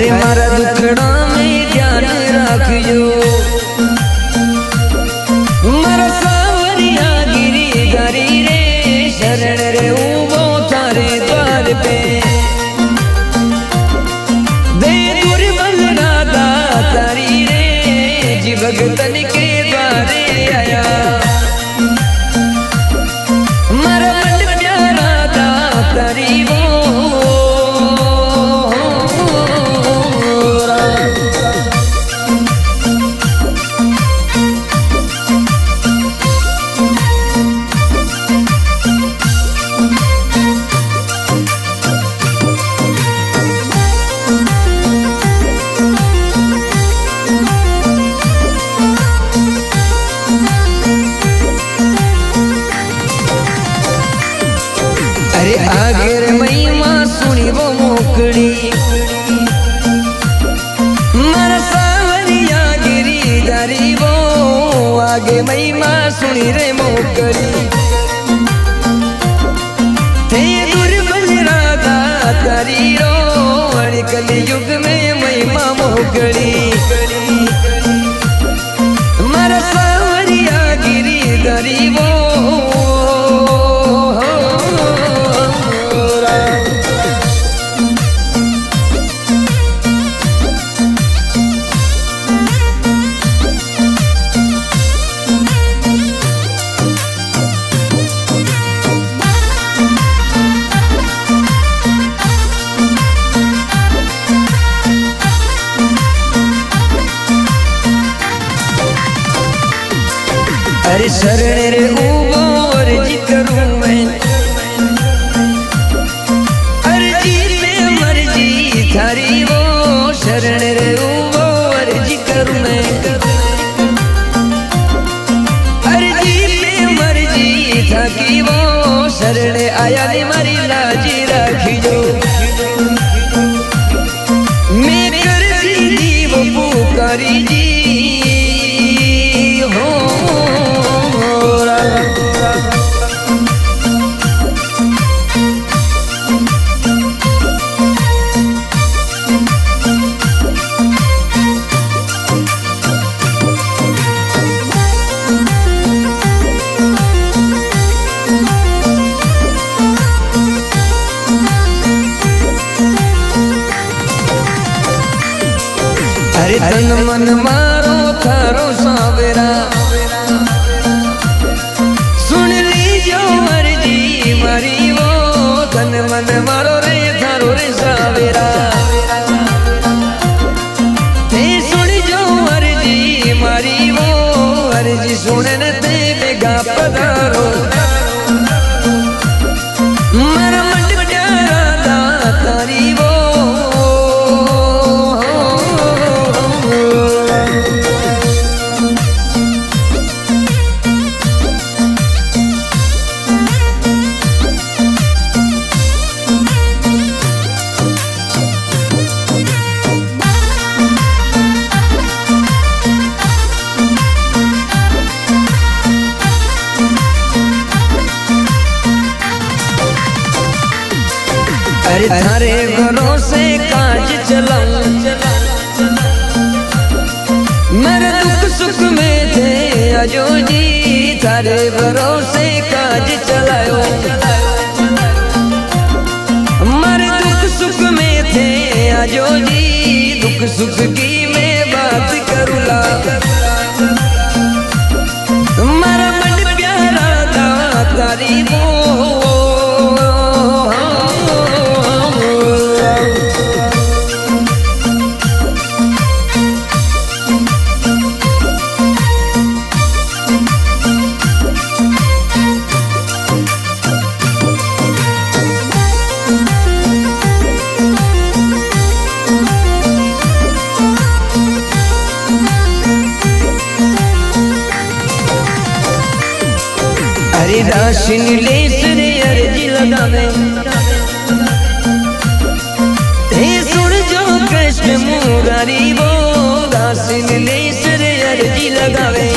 अरे मारा दुखड़ा में ध्यान रखियो मारा सावरिया गिरिधारी रे शरण रे उबो थारे द्वार पे दे दुर्बल राधा तारी रे जी भगतन के द्वारे आया मारा मन प्यारा दा तारी वो आगे महिमा सुनी वो मोकड़ी मारा सावरिया गिरिधारी वो आगे महिमा सुनी रे मोकड़ी थे दुर्बल राधा तारी रो कलयुग में महिमा मोकड़ी मारा सावरिया गिरिधारी वो अरे शरण रे उमर जी करूं मैं अर्जी में मर्जी थारी वो शरण रे उमर जी करूं मैं अर्जी में मर्जी थाकी वो शरण आया ने मारी लाजी राखी जो मैं कर दी वो पुकारी जी अरे तन मन मारो थारो सावेरा सुन लीजो मर्जी मारी वो तन मन मारो रे थारो रे सावेरा ते सुन जो मर्जी मारी वो अर्जी सुनने ते बेगा पधारो मारा मन प्यारा दा तारी वो अरे थारे भरोसे काज चलाऊं मेरे दुख सुख में थे अजो जी थारे भरोसे काज चलायो मेरे दुख सुख में थे अजो जी दुख सुख की मैं बात करूँगा मेरा मन प्यारा था तारी वो अरे राशिन लेस रे अर्जी लगावे हे सुन जो कृष्ण मुरारी वो राशिन लेस रे अर्जी लगावे